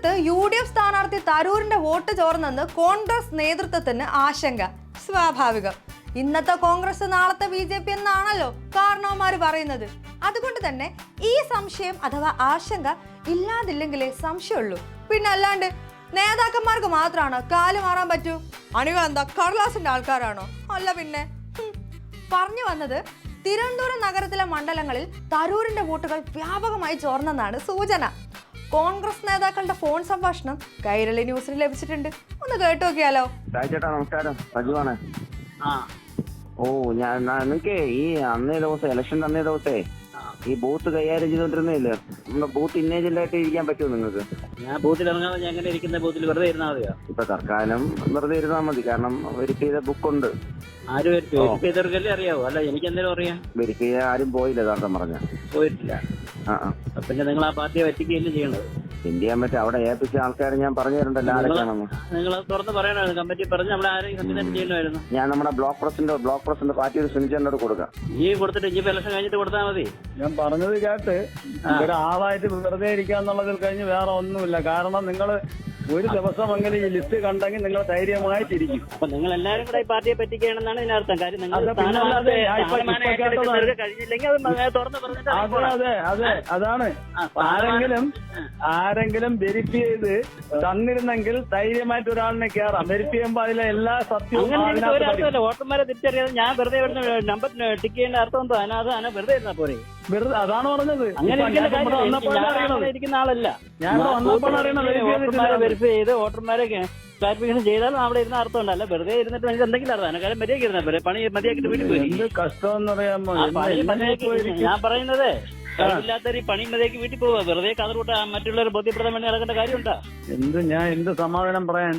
തിരുവനന്തപുരത്ത് UDF സ്ഥാനാർത്ഥി തരൂരിന്റെ വോട്ട് ചോർന്നെന്ന് കോൺഗ്രസ് നേതൃത്വത്തിന് ആശങ്ക. സ്വാഭാവികം. ഇന്നത്തെ കോൺഗ്രസ് നാളത്തെ BJP എന്നാണല്ലോ കാരണവന്മാര് പറയുന്നത്. അതുകൊണ്ട് തന്നെ ഈ സംശയം അഥവാ ആശങ്ക ഇല്ലാതില്ലെങ്കിലേ സംശയമുള്ളൂ. പിന്നെ അല്ലാണ്ട് നേതാക്കന്മാർക്ക് മാത്രമാണോ കാല് മാറാൻ പറ്റൂ? അണിവ എന്താ കടലാസിന്റെ ആൾക്കാരാണോ? അല്ല പിന്നെ. പറഞ്ഞു വന്നത്, തിരുവനന്തപുരം നഗരത്തിലെ മണ്ഡലങ്ങളിൽ തരൂരിന്റെ വോട്ടുകൾ വ്യാപകമായി ചോർന്നെന്നാണ് സൂചന. കോൺഗ്രസ് നേതാക്കളുടെ ഫോൺ സംഭാഷണം കൈരളി ന്യൂസിന് ലഭിച്ചിട്ടുണ്ട്. ഒന്ന് കേട്ടു നോക്കിയാലോ. ചേട്ടാ നമസ്കാരം, സജുവാണ്. ഓ നിങ്ങക്ക് ഈ അന്നേ ദിവസം ഇലക്ഷൻ അന്നേ ദിവസേ ഈ ബൂത്ത് കൈകാര്യം ചെയ്തോണ്ടിരുന്നില്ലേ, നമ്മുടെ ബൂത്ത് ഇന്നേജന്റായിട്ട് ഇരിക്കാൻ പറ്റുമോ നിങ്ങൾക്ക്? ഞാൻ ബൂത്തിൽ ഇറങ്ങാതെ ഞാൻ എങ്ങനെ ഇരിക്കുന്ന ബൂത്തിൽ വെറുതെ ഇരുന്നാൽ മതിയോ? ഇപ്പൊ തൽക്കാലം വെറുതെ ഇരുന്നാൽ മതി, കാരണം വെരിഫൈ ചെയ്ത ബുക്കുണ്ട്. ആര് വെരിഫൈ ചെയ്തവർക്കല്ലേ അറിയാവോ? അല്ല എനിക്ക് എന്തെങ്കിലും അറിയാം. വെരിഫൈ ചെയ്യാൻ ആരും പോയില്ല, കാരണം പറഞ്ഞ പോയിട്ടില്ല. പിന്നെ നിങ്ങൾ ആ പാർട്ടിയെ പറ്റിക്കുകയല്ലേ ചെയ്യണത്? എന്ത് ചെയ്യാൻ പറ്റും, അവിടെ ഏൽപ്പിച്ച ആൾക്കാരെ ഞാൻ പറഞ്ഞു തരണ്ടല്ലോ ആരൊക്കെയാണെന്ന്. നിങ്ങൾ തുറന്ന് പറയണമായിരുന്നു, കമ്മിറ്റി പറഞ്ഞ് നമ്മൾ ആരെയും സംവിധാനം ചെയ്യണമായിരുന്നു. ഞാൻ നമ്മുടെ ബ്ലോക്ക് പ്രസിഡന്റ് പാർട്ടി ഒരു സുനിച്ചേട്ടനോട് കൊടുക്കാം. ഈ കൊടുത്തിട്ട് ഇനി ഇലക്ഷൻ കഴിഞ്ഞിട്ട് കൊടുത്താൽ മതി. ഞാൻ പറഞ്ഞത് കേട്ട് ഒരാളായിട്ട് വെറുതെ ഇരിക്കാന്നുള്ളതിൽ കഴിഞ്ഞ് വേറെ ഒന്നുമില്ല. കാരണം നിങ്ങൾ ഒരു ദിവസമെങ്കിലും ഈ ലിസ്റ്റ് കണ്ടെങ്കിൽ നിങ്ങൾ ധൈര്യമായിട്ടിരിക്കും. അപ്പൊ നിങ്ങൾ എല്ലാവരും കൂടെ ഈ പാർട്ടിയെ പറ്റിക്കുകയാണെന്നാണ് ഇതിനർത്ഥം. കാര്യം നിങ്ങൾ കഴിഞ്ഞില്ലെങ്കിൽ അത് തുറന്ന് പറഞ്ഞിട്ട് അതെ അതാണ്. ആരെങ്കിലും വെരിഫൈ ചെയ്ത് തന്നിരുന്നെങ്കിൽ ധൈര്യമായിട്ട് ഒരാളിനെ കയറാം. വെരിഫൈ ചെയ്യുമ്പോൾ അതിലെ എല്ലാ സത്യവും വോട്ടർമാരെ തിരിച്ചറിയാതെ ഞാൻ വെറുതെ നമ്പർ ടിക്ക് ചെയ്യേണ്ട അർത്ഥം എന്തോ? അതിനകത്ത് വെറുതെ ഇരുന്നാ പോരെ. വെറുതെ അതാണ് പറഞ്ഞത്. അങ്ങനെ ഇരിക്കുന്ന ആളല്ല ഞാൻ വന്നപ്പോൾ അറിയണം. വെരിഫൈ ചെയ്ത് വോട്ടർമാരെ ക്ലാരിഫിക്കേഷൻ ചെയ്താൽ അവിടെ ഇരുന്ന അർത്ഥം ഉണ്ടല്ല. വെറുതെ ഇരുന്നിട്ട് നിങ്ങൾക്ക് എന്തെങ്കിലും അർത്ഥം കാര്യം മര്യാദ ഇരുന്നാൽ പോരെ. പണി മര്യാദയ്ക്ക് വീട്ടിൽ പോയി. എന്ത് കഷ്ടമെന്ന് അറിയാമോ ഞാൻ പറയുന്നത്. ഇല്ലാത്ത ഈ പണി മര്യാദയ്ക്ക് വീട്ടിൽ പോവുക. വെറുതെ കതറൂട്ട മറ്റുള്ളവരെ ബോധ്യപ്പെടുത്താൻ വേണ്ടി നടക്കേണ്ട കാര്യമുണ്ടോ? എന്ത് സമാധാനം പറയാം.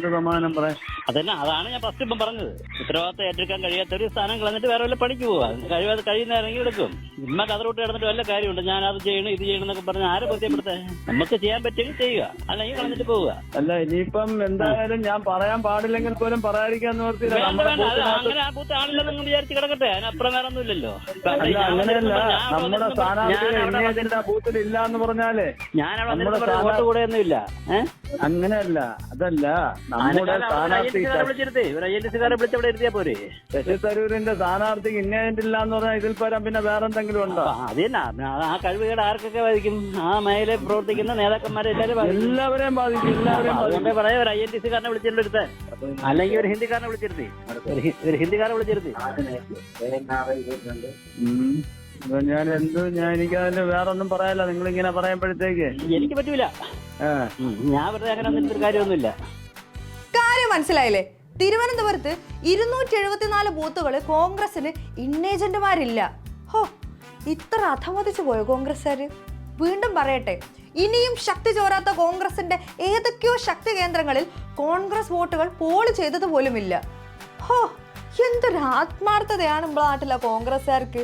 അതന്നെ, അതാണ് ഞാൻ ഫസ്റ്റ് ഇപ്പം പറഞ്ഞത്. ഉത്തരവാദിത്തം ഏറ്റെടുക്കാൻ കഴിയാത്ത ഒരു സ്ഥാനം കളഞ്ഞിട്ട് വേറെ വല്ല പണിക്ക് പോവാ. കഴിയുന്ന ഇറങ്ങി എടുക്കും. ഇമ്മ കതറൂട്ട് കിടന്നിട്ട് വല്ല കാര്യമുണ്ട്. ഞാൻ അത് ചെയ്യണം ഇത് ചെയ്യണം എന്നൊക്കെ പറഞ്ഞ് ആരെ ബോധ്യപ്പെടുത്താൻ? നമുക്ക് ചെയ്യാൻ പറ്റുമെങ്കിൽ ചെയ്യുക, അല്ലെങ്കിൽ കളഞ്ഞിട്ട് പോവുക. അല്ല ഇനിയിപ്പം എന്തായാലും ഞാൻ പറയാൻ പാടില്ലെങ്കിൽ പോലും പറയാതിരിക്കാന്ന് ഓർത്തില്ല. അങ്ങനെ ആ ബൂത്ത് ആളില്ലെന്ന് നിങ്ങൾ വിചാരിച്ച് കിടക്കട്ടെ. അതിനപ്പുറം വേറെ ഒന്നുമില്ലല്ലോ. അങ്ങനെയല്ല, നമ്മുടെ സ്ഥാനാർത്ഥിയുടെ ബൂത്തിൽ ഇല്ല എന്ന് പറഞ്ഞാലേ ഞാൻ അവിടെ വോട്ട് കൂടെ ഒന്നുമില്ല. അങ്ങനെയല്ല, അതല്ല നമ്മുടെ സ്ഥാനാർത്ഥി ശശി തരൂരിന്റെ സ്ഥാനാർത്ഥിക്ക് ഇന്നേതില്ല എന്ന് പറഞ്ഞാൽ ഇതിൽ പരം പിന്നെ വേറെ എന്തെങ്കിലും ഉണ്ടോ? അത് തന്നെ, ആ കഴിവുകേട് ആർക്കൊക്കെ ബാധിക്കും? ആ മേഖലയിൽ പ്രവർത്തിക്കുന്ന നേതാക്കന്മാരെ എല്ലാവരെയും ബാധിക്കും. അതുകൊണ്ട് പറയാം, ഒരു INTC-കാരനെ വിളിച്ചിട്ടെടുത്ത്, അല്ലെങ്കിൽ ഒരു ഹിന്ദിക്കാരനെ വിളിച്ചിരുത്തി, ഒരു ഹിന്ദിക്കാരനെ വിളിച്ചിരുത്തി. എനിക്കതിന് വേറെ ഒന്നും പറയാല്ല. നിങ്ങൾ ഇങ്ങനെ പറയുമ്പോഴത്തേക്ക് എനിക്ക് പറ്റൂല. ഞാൻ വെറുതെ അങ്ങനെ ഒന്നും കാര്യമൊന്നുമില്ല. കാര്യം മനസ്സിലായില്ലേ? തിരുവനന്തപുരത്ത് 274 ബൂത്തുകള് കോൺഗ്രസിന് ഇന്നേജന്റുമാരില്ല. ഹോ, ഇത്ര അധമതിച്ചു പോയോ കോൺഗ്രസ്സുകാര്? വീണ്ടും പറയട്ടെ, ഇനിയും ശക്തി ചോരാത്ത കോൺഗ്രസിന്റെ ഏതൊക്കെയോ ശക്തി കേന്ദ്രങ്ങളിൽ കോൺഗ്രസ് വോട്ടുകൾ പോൾ ചെയ്തത് പോലുമില്ല. ഹോ, എന്തൊരു ആത്മാർത്ഥതയാണ് നമ്മുടെ നാട്ടിലെ കോൺഗ്രസ്സുകാർക്ക്.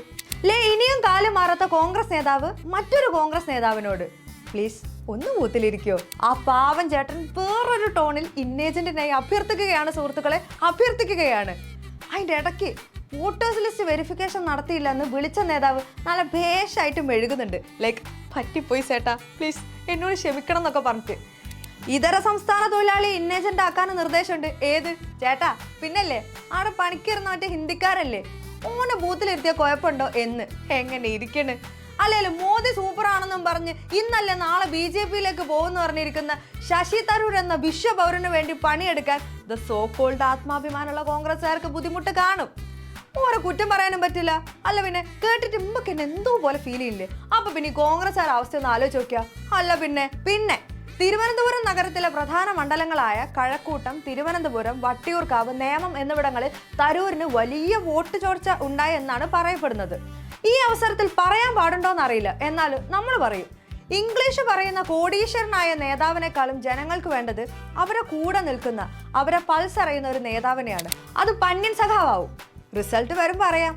ഇനിയും കാലം മാറാത്ത കോൺഗ്രസ് നേതാവ് മറ്റൊരു കോൺഗ്രസ് നേതാവിനോട് പ്ലീസ് ഒന്ന് ബൂത്തിലിരിക്കോ. ആ പാവം ചേട്ടൻ വേറൊരു ടോണിൽ ഇന്നേജന്റിനായി അഭ്യർത്ഥിക്കുകയാണ്. സുഹൃത്തുക്കളെ, അഭ്യർത്ഥിക്കുകയാണ്. അതിന്റെ ഇടയ്ക്ക് വോട്ടേഴ്സ് ലിസ്റ്റ് വെരിഫിക്കേഷൻ നടത്തിയില്ല എന്ന് വിളിച്ച നേതാവ് നല്ല ഭേഷായിട്ട് മെഴുകുന്നുണ്ട്. പറ്റിപ്പോയി ചേട്ടാ, പ്ലീസ് എന്നോട് ക്ഷമിക്കണം എന്നൊക്കെ പറഞ്ഞിട്ട്. ഇതര സംസ്ഥാന തൊഴിലാളി ഇന്നേജന്റ് ആക്കാനും നിർദ്ദേശമുണ്ട്. ഏത് ചേട്ടാ? പിന്നല്ലേ ആടെ പണിക്കിരുന്ന മറ്റേ ഹിന്ദിക്കാരല്ലേ, ഓനെ ബൂത്തിലിരുത്തിയ കുഴപ്പമുണ്ടോ എന്ന്. എങ്ങനെ ഇരിക്കണ്? അല്ലേലും മോദി സൂപ്പറാണെന്നും പറഞ്ഞ് ഇന്നല്ലേ നാളെ BJP-യിലേക്ക് പോകുന്നു പറഞ്ഞിരിക്കുന്ന ശശി തരൂർ എന്ന വിശ്വപൗരന് വേണ്ടി പണിയെടുക്കാൻ ദ സോ കോൾഡ് ആത്മാഭിമാനമുള്ള കോൺഗ്രസ്സുകാർക്ക് ബുദ്ധിമുട്ട് കാണും. ഓരോ കുറ്റം പറയാനും പറ്റില്ല. അല്ല പിന്നെ കേട്ടിട്ട് ഇമ്പക്ക് എന്നെ എന്തോ പോലെ ഫീൽ ചെയ്യില്ലേ? അപ്പൊ പിന്നെ കോൺഗ്രസ്സുകാരുടെ അവസ്ഥ ഒന്ന് ആലോചിച്ച് നോക്കിയാ. അല്ല പിന്നെ തിരുവനന്തപുരം നഗരത്തിലെ പ്രധാന മണ്ഡലങ്ങളായ കഴക്കൂട്ടം, തിരുവനന്തപുരം, വട്ടിയൂർക്കാവ്, നേമം എന്നിവിടങ്ങളിൽ തരൂരിന് വലിയ വോട്ട് ചോർച്ച ഉണ്ടായെന്നാണ് പറയപ്പെടുന്നത്. ഈ അവസരത്തിൽ പറയാൻ പാടുണ്ടോന്നറിയില്ല, എന്നാലും നമ്മൾ പറയും. ഇംഗ്ലീഷ് പറയുന്ന കോടീശ്വരനായ നേതാവിനേക്കാളും ജനങ്ങൾക്ക് വേണ്ടത് അവരെ കൂടെ നിൽക്കുന്ന, അവരെ പൾസ് അറിയുന്ന ഒരു നേതാവിനെയാണ്. അത് പന്യൻ സഖാവും. റിസൾട്ട് വരും പറയാം.